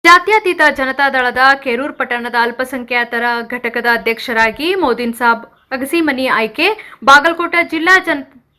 ಜಾತ್ಯತೀತ ಜನತಾದಳದ ಕೆರೂರ್ ಪಟ್ಟಣದ ಅಲ್ಪಸಂಖ್ಯಾತರ ಘಟಕದ ಅಧ್ಯಕ್ಷರಾಗಿ ಮೋದಿನ್ ಸಾಬ್ ಅಗಸಿಮನಿ ಆಯ್ಕೆ. ಬಾಗಲಕೋಟೆ ಜಿಲ್ಲಾ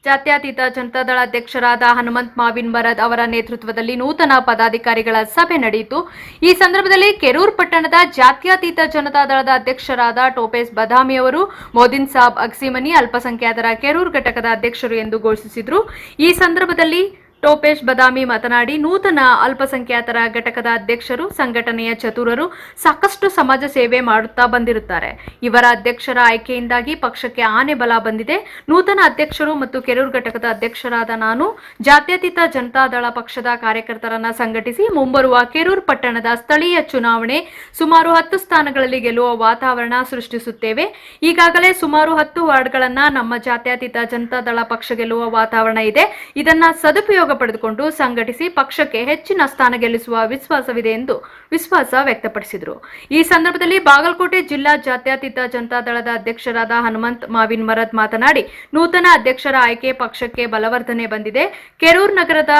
ಜಾತ್ಯತೀತ ಜನತಾದಳ ಅಧ್ಯಕ್ಷರಾದ ಹನುಮಂತ್ ಮಾವಿನ್ ಮರದ್ ಅವರ ನೇತೃತ್ವದಲ್ಲಿ ನೂತನ ಪದಾಧಿಕಾರಿಗಳ ಸಭೆ ನಡೆಯಿತು. ಈ ಸಂದರ್ಭದಲ್ಲಿ ಕೆರೂರ್ ಪಟ್ಟಣದ ಜಾತ್ಯತೀತ ಜನತಾದಳದ ಅಧ್ಯಕ್ಷರಾದ ಟೋಪೇಸ್ ಬದಾಮಿ ಅವರು ಮೋದಿನ್ ಸಾಬ್ ಅಗಸಿಮನಿ ಅಲ್ಪಸಂಖ್ಯಾತರ ಕೆರೂರ್ ಘಟಕದ ಅಧ್ಯಕ್ಷರು ಎಂದು ಘೋಷಿಸಿದರು. ಈ ಸಂದರ್ಭದಲ್ಲಿ ಟೋಪೇಶ್ ಬದಾಮಿ ಮಾತನಾಡಿ, ನೂತನ ಅಲ್ಪಸಂಖ್ಯಾತರ ಘಟಕದ ಅಧ್ಯಕ್ಷರು ಸಂಘಟನೆಯ ಚತುರರು, ಸಾಕಷ್ಟು ಸಮಾಜ ಸೇವೆ ಮಾಡುತ್ತಾ ಬಂದಿರುತ್ತಾರೆ. ಇವರ ಅಧ್ಯಕ್ಷರ ಆಯ್ಕೆಯಿಂದಾಗಿ ಪಕ್ಷಕ್ಕೆ ಆನೆ ಬಲ ಬಂದಿದೆ. ನೂತನ ಅಧ್ಯಕ್ಷರು ಮತ್ತು ಕೆರೂರ್ ಘಟಕದ ಅಧ್ಯಕ್ಷರಾದ ನಾನು ಜಾತ್ಯತೀತ ಜನತಾದಳ ಪಕ್ಷದ ಕಾರ್ಯಕರ್ತರನ್ನ ಸಂಘಟಿಸಿ ಮುಂಬರುವ ಕೆರೂರ್ ಪಟ್ಟಣದ ಸ್ಥಳೀಯ ಚುನಾವಣೆ ಸುಮಾರು 10 ಸ್ಥಾನಗಳಲ್ಲಿ ಗೆಲ್ಲುವ ವಾತಾವರಣ ಸೃಷ್ಟಿಸುತ್ತೇವೆ. ಈಗಾಗಲೇ ಸುಮಾರು 10 ವಾರ್ಡ್ಗಳನ್ನ ನಮ್ಮ ಜಾತ್ಯತೀತ ಜನತಾದಳ ಪಕ್ಷ ಗೆಲ್ಲುವ ವಾತಾವರಣ ಇದೆ. ಇದನ್ನ ಸದುಪಯೋಗ ಪಡೆದುಕೊಂಡು ಸಂಘಟಿಸಿ ಪಕ್ಷಕ್ಕೆ ಹೆಚ್ಚಿನ ಸ್ಥಾನ ಗೆಲ್ಲಿಸುವ ವಿಶ್ವಾಸವಿದೆ ಎಂದು ವಿಶ್ವಾಸ ವ್ಯಕ್ತಪಡಿಸಿದರು. ಈ ಸಂದರ್ಭದಲ್ಲಿ ಬಾಗಲಕೋಟೆ ಜಿಲ್ಲಾ ಜಾತ್ಯತೀತ ಜನತಾದಳದ ಅಧ್ಯಕ್ಷರಾದ ಹನುಮಂತ್ ಮಾವಿನ್ ಮರದ್ ಮಾತನಾಡಿ, ನೂತನ ಅಧ್ಯಕ್ಷರ ಆಯ್ಕೆ ಪಕ್ಷಕ್ಕೆ ಬಲವರ್ಧನೆ ಬಂದಿದೆ. ಕೆರೂರ್ ನಗರದ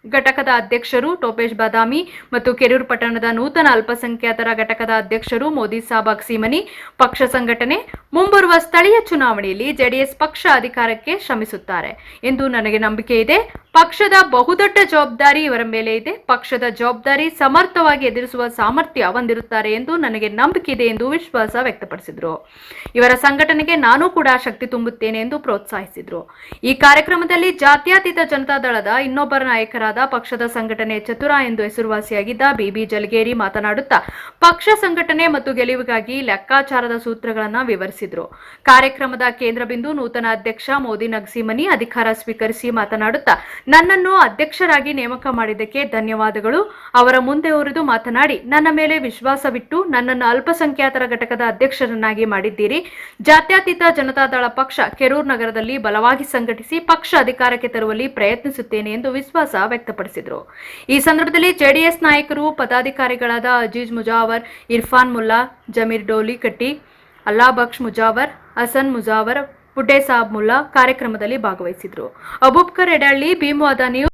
ಘಟಕದ ಅಧ್ಯಕ್ಷರು ಟೋಪೇಶ್ ಬದಾಮಿ ಮತ್ತು ಕೆರೂರ್ ಪಟ್ಟಣದ ನೂತನ ಅಲ್ಪಸಂಖ್ಯಾತರ ಘಟಕದ ಅಧ್ಯಕ್ಷರು ಮೋದಿ ಸಾಬ್ ಅಗಸಿಮನಿ ಪಕ್ಷ ಸಂಘಟನೆ ಮುಂಬರುವ ಸ್ಥಳೀಯ ಚುನಾವಣೆಯಲ್ಲಿ ಜೆಡಿಎಸ್ ಪಕ್ಷ ಅಧಿಕಾರಕ್ಕೆ ಶ್ರಮಿಸುತ್ತಾರೆ ಎಂದು ನನಗೆ ನಂಬಿಕೆ ಇದೆ. ಪಕ್ಷದ ಬಹುದೊಡ್ಡ ಜವಾಬ್ದಾರಿ ಇವರ ಮೇಲೆ ಇದೆ. ಪಕ್ಷದ ಜವಾಬ್ದಾರಿ ಸಮರ್ಥವಾಗಿ ಎದುರಿಸುವ ಸಾಮರ್ಥ್ಯ ಹೊಂದಿರುತ್ತಾರೆ ಎಂದು ನನಗೆ ನಂಬಿಕೆ ಇದೆ ಎಂದು ವಿಶ್ವಾಸ ವ್ಯಕ್ತಪಡಿಸಿದರು. ಇವರ ಸಂಘಟನೆಗೆ ನಾನು ಕೂಡ ಶಕ್ತಿ ತುಂಬುತ್ತೇನೆ ಎಂದು ಪ್ರೋತ್ಸಾಹಿಸಿದರು. ಈ ಕಾರ್ಯಕ್ರಮದಲ್ಲಿ ಜಾತ್ಯತೀತ ಜನತಾದಳದ ಇನ್ನೊಬ್ಬರ ನಾಯಕರಾದ ಪಕ್ಷದ ಸಂಘಟನೆ ಚತುರ ಎಂದು ಹೆಸರುವಾಸಿಯಾಗಿದ್ದ ಬಿಬಿ ಜಲಗೇರಿ ಮಾತನಾಡುತ್ತಾ ಪಕ್ಷ ಸಂಘಟನೆ ಮತ್ತು ಗೆಲುವಿಗಾಗಿ ಲೆಕ್ಕಾಚಾರದ ಸೂತ್ರಗಳನ್ನು ವಿವರಿಸಿದರು. ಕಾರ್ಯಕ್ರಮದ ಕೇಂದ್ರ ಬಿಂದು ನೂತನ ಅಧ್ಯಕ್ಷ ಮೋದಿನ್ ಅಗಸಿಮನಿ ಅಧಿಕಾರ ಸ್ವೀಕರಿಸಿ ಮಾತನಾಡುತ್ತಾ, ನನ್ನನ್ನು ಅಧ್ಯಕ್ಷರಾಗಿ ನೇಮಕ ಮಾಡಿದ್ದಕ್ಕೆ ಧನ್ಯವಾದಗಳು. ಅವರ ಮುಂದೆ ಉರಿದು ಮಾತನಾಡಿ, ನನ್ನ ಮೇಲೆ ವಿಶ್ವಾಸವಿಟ್ಟು ನನ್ನನ್ನು ಅಲ್ಪಸಂಖ್ಯಾತರ ಘಟಕದ ಅಧ್ಯಕ್ಷರನ್ನಾಗಿ ಮಾಡಿದ್ದೀರಿ. ಜಾತ್ಯತೀತ ಜನತಾದಳ ಪಕ್ಷ ಕೆರೂರ್ ನಗರದಲ್ಲಿ ಬಲವಾಗಿ ಸಂಘಟಿಸಿ ಪಕ್ಷ ಅಧಿಕಾರಕ್ಕೆ ತರುವಲ್ಲಿ ಪ್ರಯತ್ನಿಸುತ್ತೇನೆ ಎಂದು ವಿಶ್ವಾಸ ವ್ಯಕ್ತಪಡಿಸಿದರು. ಈ ಸಂದರ್ಭದಲ್ಲಿ ಜೆಡಿಎಸ್ ನಾಯಕರು ಪದಾಧಿಕಾರಿಗಳಾದ ಅಜೀಜ್ ಮುಜಾವರ್, ಇರ್ಫಾನ್ ಮುಲ್ಲಾ, ಜಮೀರ್ ಡೋಲಿಕಟ್ಟಿ, ಅಲ್ಲಾಬಕ್ಷ್ ಮುಜಾವರ್, ಹಸನ್ ಮುಜಾವರ್, ಪುಡ್ಡೆ ಸಾಬ್ ಮುಲ್ಲಾ ಕಾರ್ಯಕ್ರಮದಲ್ಲಿ ಭಾಗವಹಿಸಿದರು. ಅಬೂಬ್ಕರ್ ಎಡಹಳ್ಳಿ, ಭೀಮವಾದ ನ್ಯೂಸ್.